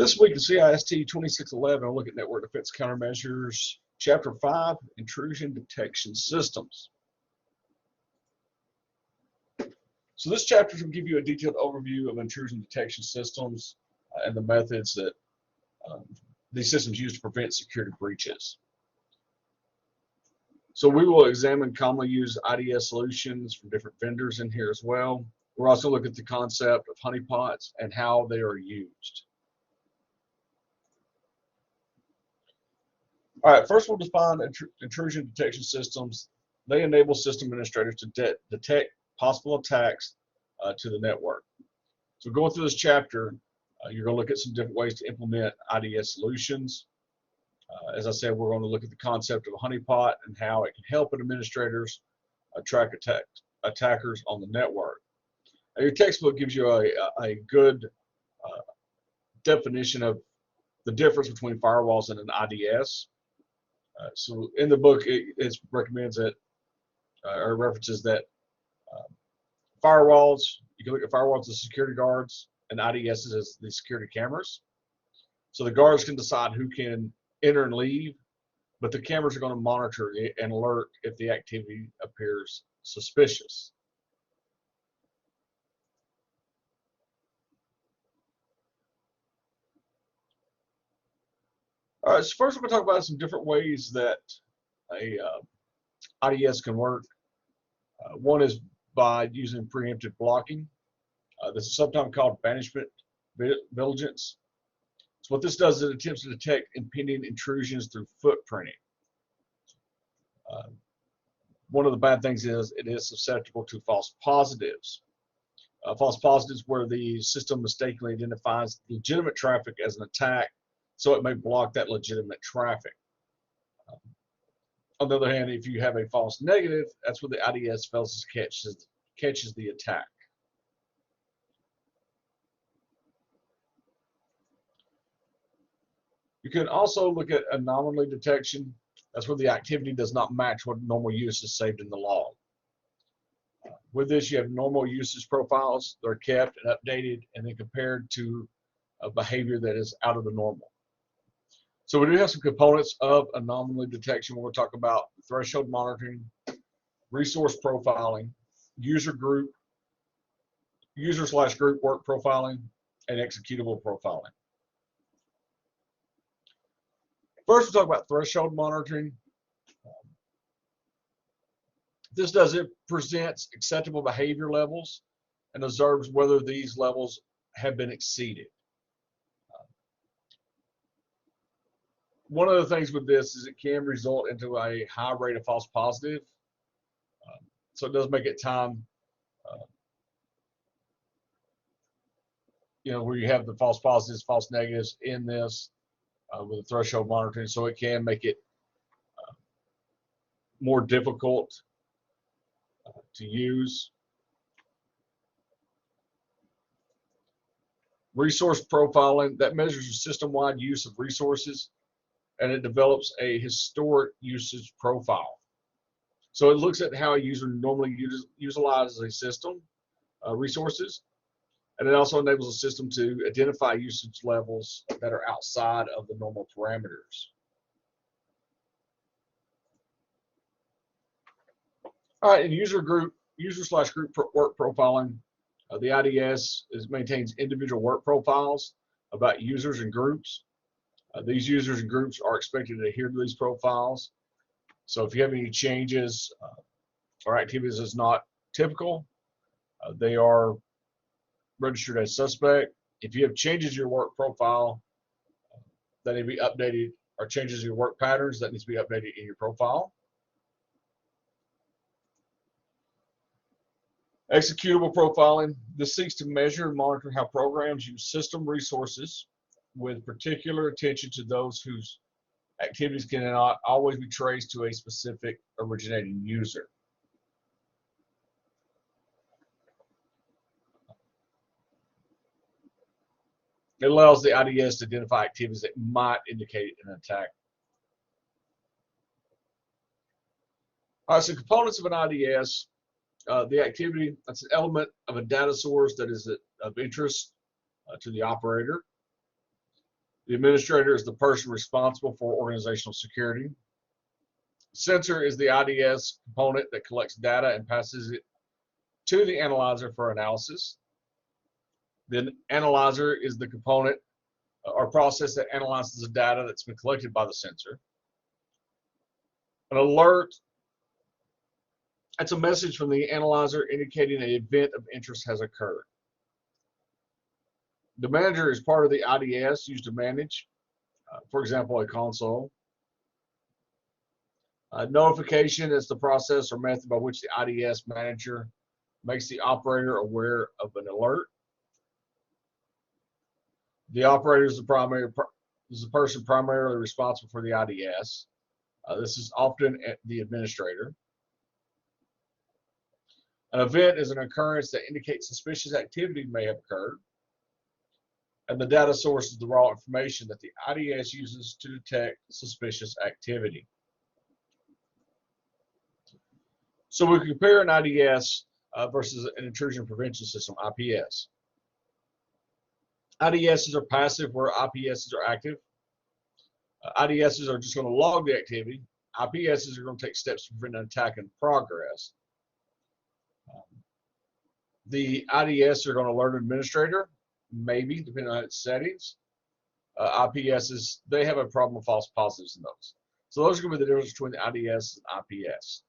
This week in CIST 2611, I'll look at Network Defense Countermeasures, Chapter 5, Intrusion Detection Systems. So this chapter will give you a detailed overview of intrusion detection systems and the methods that these systems use to prevent security breaches. So we will examine commonly used IDS solutions from different vendors in here as well. We'll also look at the concept of honeypots and how they are used. All right, first we'll define intrusion detection systems. They enable system administrators to detect possible attacks to the network. So going through this chapter, you're going to look at some different ways to implement IDS solutions. As I said, we're going to look at the concept of a honeypot and how it can help administrators track attackers on the network. Now, your textbook gives you a good definition of the difference between firewalls and an IDS. So in the book, it recommends that, or references that firewalls, you can look at firewalls as security guards and IDSs as the security cameras. So the guards can decide who can enter and leave, but the cameras are going to monitor and alert if the activity appears suspicious. All right, so first we're going to talk about some different ways that a IDS can work. One is by using preemptive blocking. This is sometimes called banishment vigilance. So what this does is it attempts to detect impending intrusions through footprinting. One of the bad things is it is susceptible to false positives. False positives where the system mistakenly identifies legitimate traffic as an attack, so it may block that legitimate traffic. On the other hand, if you have a false negative, that's where the IDS fails to catches the attack. You can also look at anomaly detection. That's where the activity does not match what normal use is saved in the log. With this, you have normal usage profiles that are kept and updated and then compared to a behavior that is out of the normal. So we do have some components of anomaly detection. We'll talk about threshold monitoring, resource profiling, user/group work profiling, and executable profiling. First, we'll talk about threshold monitoring. It presents acceptable behavior levels and observes whether these levels have been exceeded. One of the things with this is it can result into a high rate of false positive. So it does make it time, where you have the false positives, false negatives in this with the threshold monitoring. So it can make it more difficult to use. Resource profiling, that measures the system-wide use of resources, and it develops a historic usage profile. So it looks at how a user normally utilizes a system resources, and it also enables the system to identify usage levels that are outside of the normal parameters. All right, in user/group work profiling, the IDS maintains individual work profiles about users and groups. These users and groups are expected to adhere to these profiles. So if you have any changes or activities that's not typical, they are registered as suspect. If you have changes to your work profile that need to be updated, or changes to your work patterns that needs to be updated in your profile. Executable profiling. This seeks to measure and monitor how programs use system resources with particular attention to those whose activities cannot always be traced to a specific originating user. It allows the IDS to identify activities that might indicate an attack. All right, so components of an IDS. The activity, that's an element of a data source that is of interest to the operator. The administrator is the person responsible for organizational security. Sensor is the IDS component that collects data and passes it to the analyzer for analysis. The analyzer is the component or process that analyzes the data that's been collected by the sensor. An alert, that's a message from the analyzer indicating an event of interest has occurred. The manager is part of the IDS used to manage, for example, a console. Notification is the process or method by which the IDS manager makes the operator aware of an alert. The operator is the person primarily responsible for the IDS. This is often the administrator. An event is an occurrence that indicates suspicious activity may have occurred. And the data source is the raw information that the IDS uses to detect suspicious activity. So we compare an IDS versus an intrusion prevention system, IPS. IDSs are passive where IPSs are active. IDSs are just going to log the activity. IPSs are going to take steps to prevent an attack in progress. The IDS are going to alert an administrator, maybe, depending on its settings. IPSs, they have a problem with false positives in those. So those are going to be the difference between the IDS and IPS.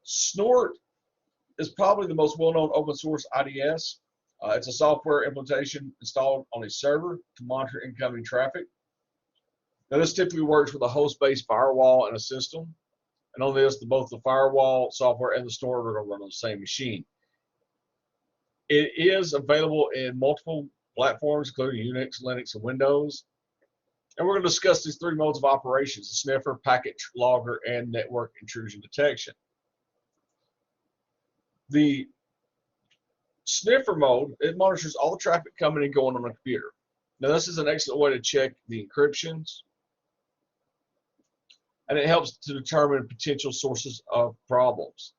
Snort is probably the most well-known open source IDS. It's a software implementation installed on a server to monitor incoming traffic. Now this typically works with a host-based firewall and a system. And on this, both the firewall software and the Snort are going to run on the same machine. It is available in multiple platforms, including Unix, Linux, and Windows. And we're going to discuss these three modes of operations: the sniffer, packet logger, and network intrusion detection. The sniffer mode, it monitors all the traffic coming and going on a computer. Now this is an excellent way to check the encryptions, and it helps to determine potential sources of problems.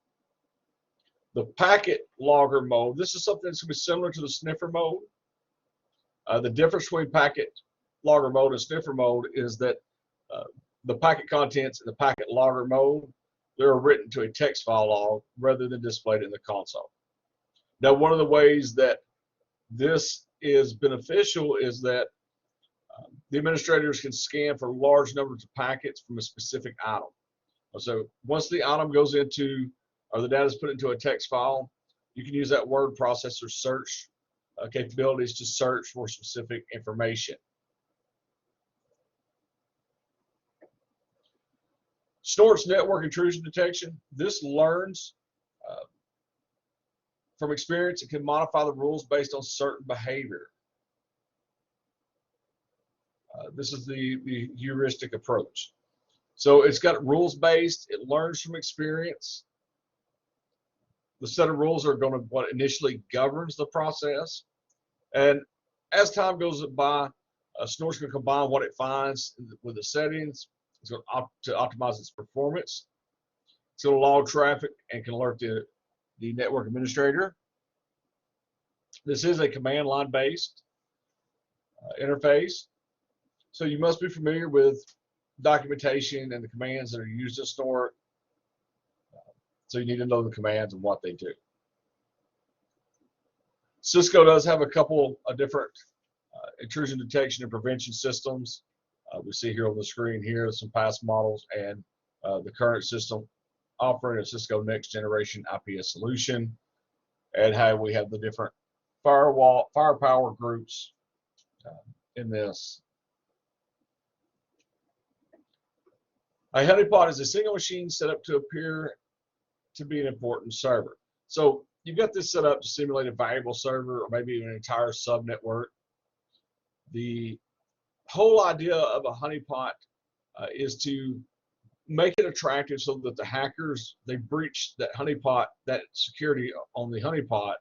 The packet logger mode, this is something that's going to be similar to the sniffer mode. The difference between packet logger mode and sniffer mode is that the packet contents in the packet logger mode, they're written to a text file log rather than displayed in the console. Now, one of the ways that this is beneficial is that the administrators can scan for large numbers of packets from a specific item. So once the item goes into, or the data is put into a text file, you can use that word processor search capabilities to search for specific information. Snort's network intrusion detection, this learns from experience. It can modify the rules based on certain behavior. This is the heuristic approach. So it's got rules-based. It learns from experience. The set of rules are going to what initially governs the process. And as time goes by, Snort's going to combine what it finds with the settings. It's going to optimize its performance. It's going to log traffic and can alert the network administrator. This is a command line based interface. So you must be familiar with documentation and the commands that are used in Snort. So you need to know the commands and what they do. Cisco does have a couple of different intrusion detection and prevention systems. We see here on the screen here some past models and the current system offering a Cisco next generation IPS solution, and how we have the different firepower groups in this. A honeypot is a single machine set up to appear to be an important server. So you've got this set up to simulate a valuable server or maybe an entire subnetwork. The whole idea of a honeypot is to make it attractive so that the hackers, they breach that honeypot, that security on the honeypot,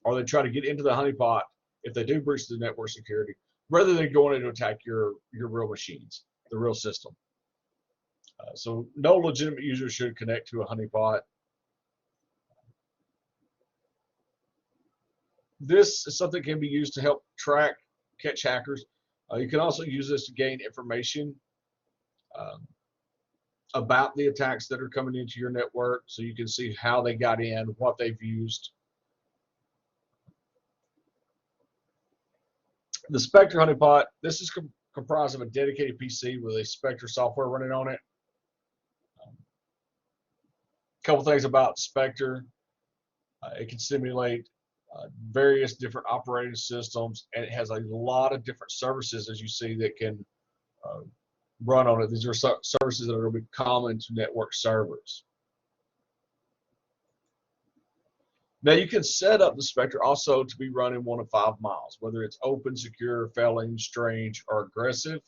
or they try to get into the honeypot if they do breach the network security, rather than going in to attack your real machines, the real system. So no legitimate user should connect to a honeypot. This is something that can be used to help catch hackers. You can also use this to gain information um, about the attacks that are coming into your network, so you can see how they got in, what they've used. The Spectre honeypot, this is comprised of a dedicated PC with a Spectre software running on it. A couple things about Spectre. It can simulate various different operating systems, and it has a lot of different services, as you see, that can run on it. These are services that are going to be common to network servers. Now you can set up the Spectre also to be run in one of 5 miles, whether it's open, secure, failing, strange, or aggressive.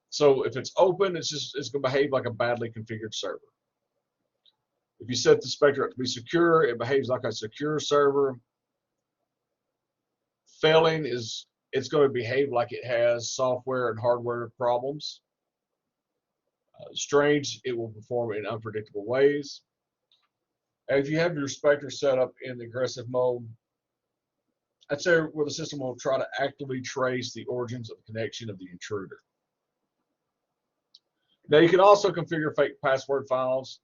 So if it's open, it's going to behave like a badly configured server. If you set the Spectre up to be secure, it behaves like a secure server. Failing it's going to behave like it has software and hardware problems. Strange, it will perform in unpredictable ways. And if you have your Spectre set up in the aggressive mode, that's where the system will try to actively trace the origins of the connection of the intruder. Now you can also configure fake password files,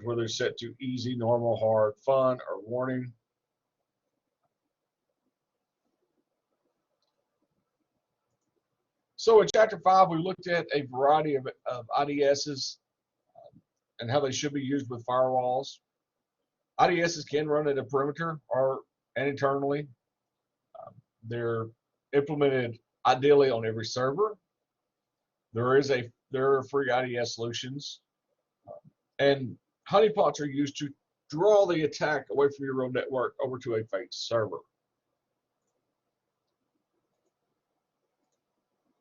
where they're set to easy, normal, hard, fun, or warning. So in Chapter 5, we looked at a variety of IDSs and how they should be used with firewalls. IDSs can run at a perimeter and internally. They're implemented ideally on every server. There are free IDS solutions, and honeypots are used to draw the attack away from your real network over to a fake server.